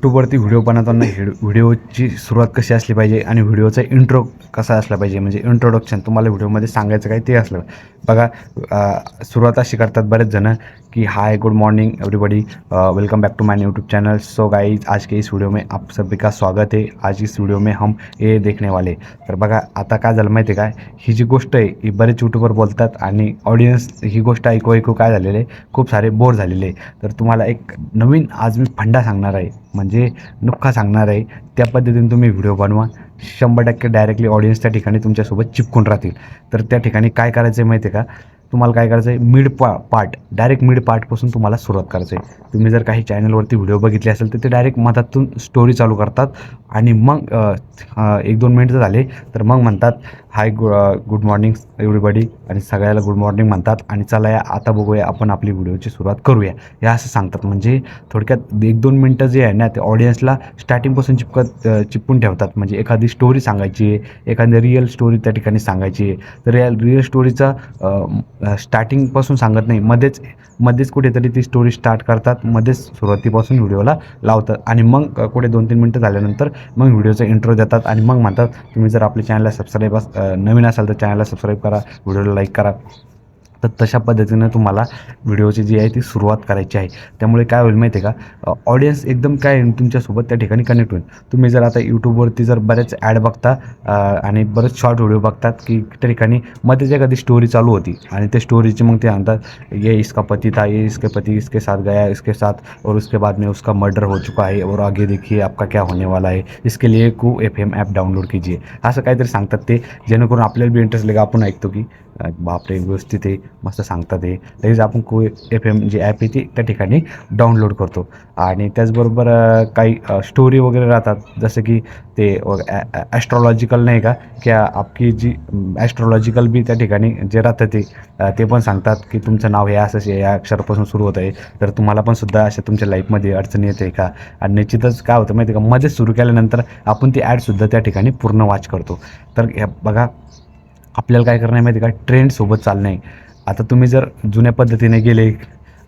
यूट्यूबवरती व्हिडिओ बनवताना व्हिडिओची सुरुवात कशी असली पाहिजे आणि व्हिडिओचा इंट्रो कसा असला पाहिजे, म्हणजे इंट्रोडक्शन तुम्हाला व्हिडिओमध्ये सांगायचं काय ते असलं बघा. सुरुवात अशी करतात बरेच जण कि hi good morning everybody, welcome back to my YouTube channel. So guys, आज के इस वीडियो में आप सभी का स्वागत है। आज इस वीडियो में हम ये देखने वाले, तर बघा आता काय झालं माहिती आहे काय, ही जी गोष्ट आहे ही बरेच यूट्यूबर बोलतात आणि ऑडियन्स ही गोष्ट ऐकू ऐकू काय झालेलं आहे, खूप सारे बोर झालेले आहे। तर तुम्हाला एक नवीन आज मी फंडा सांगणार आहे, म्हणजे नुख्खा सांगणार आहे, त्या पद्धतीने तुम्ही व्हिडिओ बनवा। 100% डायरेक्टली ऑडियन्स त्या ठिकाणी तुमच्यासोबत चिपकून राहतील। तर त्या ठिकाणी काय करायचं आहे माहिती आहे का, तुम्हाला काय करायचं आहे, पार्ट डायरेक्ट मिड पार्टपासून तुम्हाला सुरुवात करायचं आहे। तुम्ही जर काही चॅनलवरती व्हिडिओ बघितले असेल तर ते डायरेक्ट मधातून स्टोरी चालू करतात आणि मग 1-2 मिनिट झाले तर मग म्हणतात हाय गुड मॉर्निंग एव्हरीबॉडी, आणि सगळ्याला गुड मॉर्निंग म्हणतात आणि चला या आता बघूया आपण आपली व्हिडिओची सुरुवात करूया, हे असं सांगतात। म्हणजे थोडक्यात 1-2 मिनटं जे आहे ना ते ऑडियन्सला स्टार्टिंगपासून चिपकून ठेवतात। म्हणजे एखादी स्टोरी सांगायची आहे, एखादी रिअल स्टोरी त्या ठिकाणी सांगायची आहे, तर रिअल स्टोरीचा स्टार्टिंगपासून सांगत नाही, मध्येच कुठेतरी ती स्टोरी स्टार्ट करतात, मध्येच सुरुवातीपासून व्हिडिओला लावतात आणि मग कुठे 2-3 मिनटं झाल्यानंतर मग व्हिडिओचा इंट्रो देतात आणि मग म्हणतात तुम्ही जर आपल्या चॅनलला नवीन असाल तर चॅनलला सबस्क्राईब करा, व्हिडिओला लाईक करा। तर तशा पद्धतीनं तुम्हाला व्हिडिओची जी आहे ती सुरुवात करायची आहे। त्यामुळे काय होईल माहिती आहे का, ऑडियन्स एकदम काय तुमच्यासोबत त्या ठिकाणी कनेक्ट होईल। तुम्ही जर आता यूट्यूबवरती जर बरेच ॲड बघता आणि बरेच शॉर्ट व्हिडिओ बघतात की त्या ठिकाणी मध्येच एखादी स्टोरी चालू होती आणि त्या स्टोरीची मग ते म्हणतात ये इसका पति था, ये इसके पति इसके साथ गया, इसके साथ और उसके बाद में उसका मर्डर हो चुका है और आगे देखिए आपका क्या होने वाला है, इसके लिए QFM ॲप डाउनलोड कीजिए, असं काहीतरी सांगतात ते, जेणेकरून आपल्याला बी इंटरेस्ट लागेल। आपण ऐकतो की बापरे व्यवस्थित आहे, मस्त सांगतात ते, लगेच आपण QFM जे ॲप आहे ते त्या ठिकाणी डाउनलोड करतो। आणि त्याचबरोबर काही स्टोरी वगैरे राहतात, जसं की ते ॲस्ट्रॉलॉजिकल नाही का, की आपकी जी ॲस्ट्रॉलॉजिकल बी त्या ठिकाणी जे राहतं ते पण सांगतात की तुमचं नाव हे असंच या अक्षरापासून सुरू होत आहे, तर तुम्हाला पण सुद्धा अशा तुमच्या लाईफमध्ये अडचणी येते का। आणि निश्चितच काय होतं माहिती आहे का, मध्येच सुरू केल्यानंतर आपण ती ॲडसुद्धा त्या ठिकाणी पूर्ण वॉच करतो। तर बघा आपल्याला काय करणं आहे माहिती आहे का, ट्रेंडसोबत चालणं आहे। आता तुम्ही जर जुन्या पद्धतीने गेले,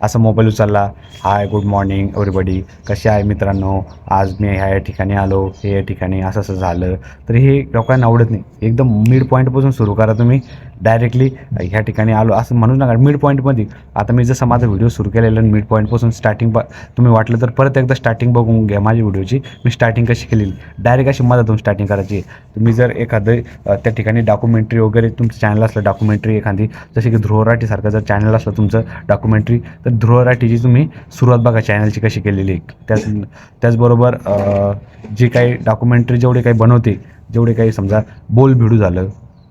असं मोबाईल उचलला, हाय गुड मॉर्निंग एव्हरीबॉडी, कसे आहे मित्रांनो, आज मी ह्या ठिकाणी आलो, हे या ठिकाणी असं असं झालं, तर हे लोकांना आवडत नाही। एकदम मिड पॉईंटपासून सुरू करा तुम्ही, डायरेक्टली ह्या ठिकाणी आलो असं म्हणू नका मिड पॉईंटमध्ये। आता मी जसं माझा व्हिडिओ सुरू केलेला मिड पॉईंटपासून स्टार्टिंग, तुम्ही वाटलं तर परत एकदा स्टार्टिंग बघून घ्या माझी व्हिडिओची, मी स्टार्टिंग कशी केलेली, डायरेक्ट अशी मधातून स्टार्टिंग करायची। तुम्ही जर एखादं त्या ठिकाणी डॉक्युमेंटरी वगैरे तुमचं चॅनल असलं, डॉक्युमेंटरी एखादी जसे की ध्रुव राठीसारखं जर चॅनल असलं तुमचं डॉक्युमेंटरी, तर ध्रुव राठीची तुम्ही सुरुवात बघा चॅनलची कशी केलेली आहे। त्याचबरोबर जे काही डॉक्युमेंटरी जेवढे काही बनवते, जेवढे काही समजा बोल भिडू झालं,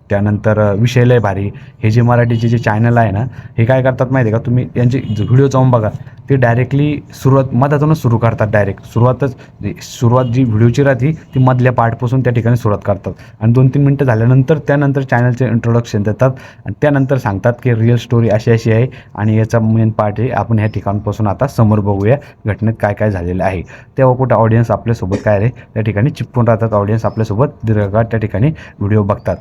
त्यानंतर विषय लय भारी, हे जे मराठीचे जे चॅनल आहे ना, हे काय करतात माहिती आहे का, तुम्ही यांचे व्हिडिओ जाऊन बघा, ते डायरेक्टली सुरुवात मधातूनच सुरू करतात। डायरेक्ट सुरुवात जी व्हिडिओची राहते ती मधल्या पार्टपासून त्या ठिकाणी सुरुवात करतात आणि 2-3 मिनटं झाल्यानंतर त्यानंतर चॅनलचे इंट्रोडक्शन देतात आणि त्यानंतर सांगतात की रिअल स्टोरी अशी अशी आहे आणि याचा मेन पार्ट आहे, आपण ह्या ठिकाणपासून आता समोर बघूया घटनेत काय काय झालेलं आहे। तेव्हा कुठं ऑडियन्स आपल्यासोबत काय रे त्या ठिकाणी चिपकून राहतात, ऑडियन्स आपल्यासोबत दीर्घकाळ त्या ठिकाणी व्हिडिओ बघतात।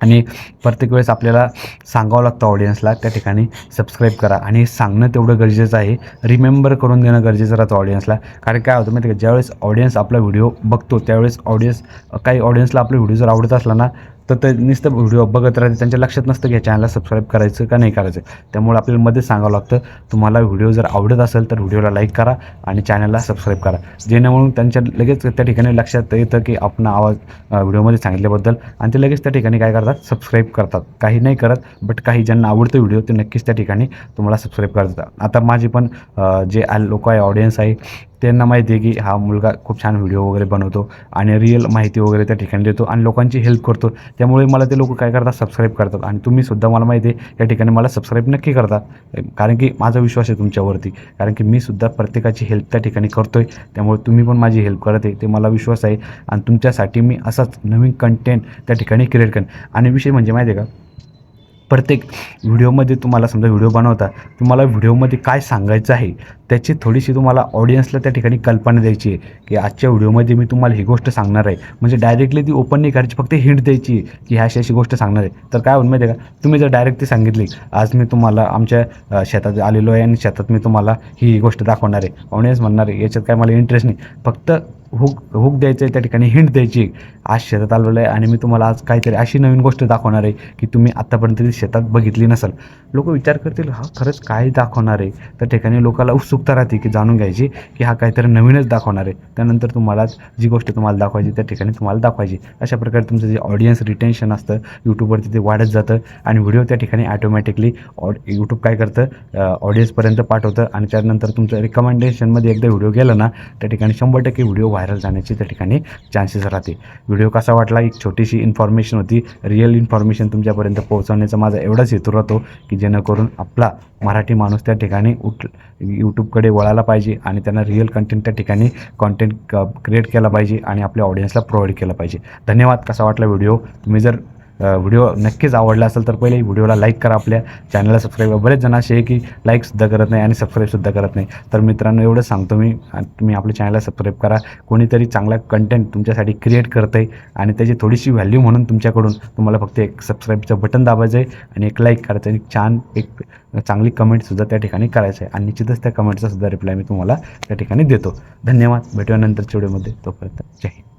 आणि प्रत्येक वेळेस आपल्याला सांगावं लागतं ऑडियन्सला त्या ठिकाणी सबस्क्राईब करा, आणि सांगणं तेवढं गरजेचं आहे, रिमेंबर करून देणं गरजेचं राहतं ऑडियन्सला। कारण काय होतं माहिती आहे का, ज्यावेळेस ऑडियन्स आपला व्हिडिओ बघतो त्यावेळेस काही ऑडियन्सला आपला व्हिडिओ जर आवडत असला ना, तर ते नुसतं व्हिडिओ बघत राहते, त्यांच्या लक्षात नसतं की या चॅनलला सबस्क्राईब करायचं का नाही करायचं। त्यामुळे आपल्याला मध्येच सांगावं लागतं, तुम्हाला व्हिडिओ जर आवडत असेल तर व्हिडिओला लाईक करा आणि चॅनलला सबस्क्राईब करा, जेणेकरून त्यांच्या लगेच त्या ठिकाणी लक्षात येतं की आपण आवाज व्हिडिओमध्ये सांगितल्याबद्दल, आणि ते लगेच त्या ठिकाणी काय करतात, सबस्क्राईब करतात। काही नाही करत, बट काही ज्यांना आवडतं व्हिडिओ ते नक्कीच त्या ठिकाणी तुम्हाला सबस्क्राईब करतात। आता माझी पण जे लोक आहे, ऑडियन्स आहे, त्यांना माहिती आहे की हा मुलगा खूप छान व्हिडिओ वगैरे बनवतो आणि रिअल माहिती वगैरे त्या ठिकाणी देतो आणि लोकांची हेल्प करतो, त्यामुळे मला ते लोक काय करतात, सबस्क्राईब करतात। आणि तुम्हीसुद्धा मला माहिती आहे या ठिकाणी मला सबस्क्राईब नक्की करता, कारण की माझा विश्वास आहे तुमच्यावरती, कारण की मी सुद्धा प्रत्येकाची हेल्प त्या ठिकाणी करतो आहे, त्यामुळे तुम्ही पण माझी हेल्प करत आहे ते मला विश्वास आहे, आणि तुमच्यासाठी मी असाच नवीन कंटेंट त्या ठिकाणी क्रिएट करेन। आणि विषय म्हणजे माहिती आहे का, प्रत्येक व्हिडिओमध्ये तुम्हाला समजा व्हिडिओ बनवता, तुम्हाला व्हिडिओमध्ये काय सांगायचं आहे त्याची थोडीशी तुम्हाला ऑडियन्सला त्या ठिकाणी कल्पना द्यायची आहे की आजच्या व्हिडिओमध्ये मी तुम्हाला ही गोष्ट सांगणार आहे. म्हणजे डायरेक्टली ती ओपन नाही करायची, फक्त हिंट द्यायची की ह्या अशी गोष्ट सांगणार आहे. तर काय होईल माहिती आहे का, तुम्ही जर डायरेक्ट ती सांगितली आज मी तुम्हाला आमच्या शेतात आलेलो आहे आणि शेतात मी तुम्हाला ही गोष्ट दाखवणार आहे, ऑडियन्स म्हणणार आहे याच्यात काय मला इंटरेस्ट नाही. फक्त हुक द्यायचं आहे, त्या ठिकाणी हिंट द्यायची आज शेतात आलेलो आहे आणि मी तुम्हाला आज काहीतरी अशी नवीन गोष्ट दाखवणार आहे की तुम्ही आत्तापर्यंत ती शेतात बघितली नसेल. लोक विचार करतील हा खरंच काय दाखवणार आहे. त्या ठिकाणी लोकांना उत्सुकता राहते की जाणून घ्यायची की हा काहीतरी नवीनच दाखवणार आहे. त्यानंतर तुम्हाला जी गोष्ट तुम्हाला दाखवायची त्या ठिकाणी तुम्हाला दाखवायची. अशा प्रकारे तुमचं जे ऑडियन्स रिटेन्शन असतं यूट्यूबवरती ते वाढत जातं आणि व्हिडिओ त्या ठिकाणी ॲटोमॅटिकली यूट्यूब काय करतं ऑडियन्सपर्यंत पाठवतं आणि त्यानंतर तुमचं रिकमेंडेशनमध्ये एकदा व्हिडिओ गेला ना त्या ठिकाणी 100% व्हिडिओ व्हायरल जाण्याची त्या ठिकाणी चान्सेस राहते. व्हिडिओ कसा वाटला, एक छोटीशी इन्फॉर्मेशन होती, रिअल इन्फॉर्मेशन तुमच्यापर्यंत पोहोचवण्याचा माझा एवढाच हेतू राहतो की जेणेकरून आपला मराठी माणूस त्या ठिकाणी यूट्यूबकडे वळायला पाहिजे आणि त्यांना रिअल कंटेंट त्या ठिकाणी क्रिएट केला पाहिजे आणि आपल्या ऑडियन्सला प्रोव्हाइड केला पाहिजे. धन्यवाद. कसा वाटला व्हिडिओ, तुम्ही जर व्हिडिओ नक्कीच आवडला असेल तर पहिले व्हिडिओला लाईक करा, आपल्या चॅनलला सबस्क्राईब. बरेच जण असे आहे की लाईकसुद्धा करत नाही आणि सबस्क्राईबसुद्धा करत नाही. तर मित्रांनो एवढं सांगतो मी, तुम्ही आपल्या चॅनलला सबस्क्राईब करा. कोणीतरी चांगला कंटेंट तुमच्यासाठी क्रिएट करतं आहे आणि त्याची थोडीशी व्हॅल्यू म्हणून तुमच्याकडून तुम्हाला फक्त एक सबस्क्राईबचं बटन दाबायचं आहे आणि एक लाईक करायचं आणि छान एक चांगली कमेंटसुद्धा त्या ठिकाणी करायचं आहे आणि निश्चितच त्या कमेंटचा सुद्धा रिप्लाय मी तुम्हाला त्या ठिकाणी देतो. धन्यवाद. भेटूया नंतरच्या व्हिडिओमध्ये. तोपर्यंत जय हिंद.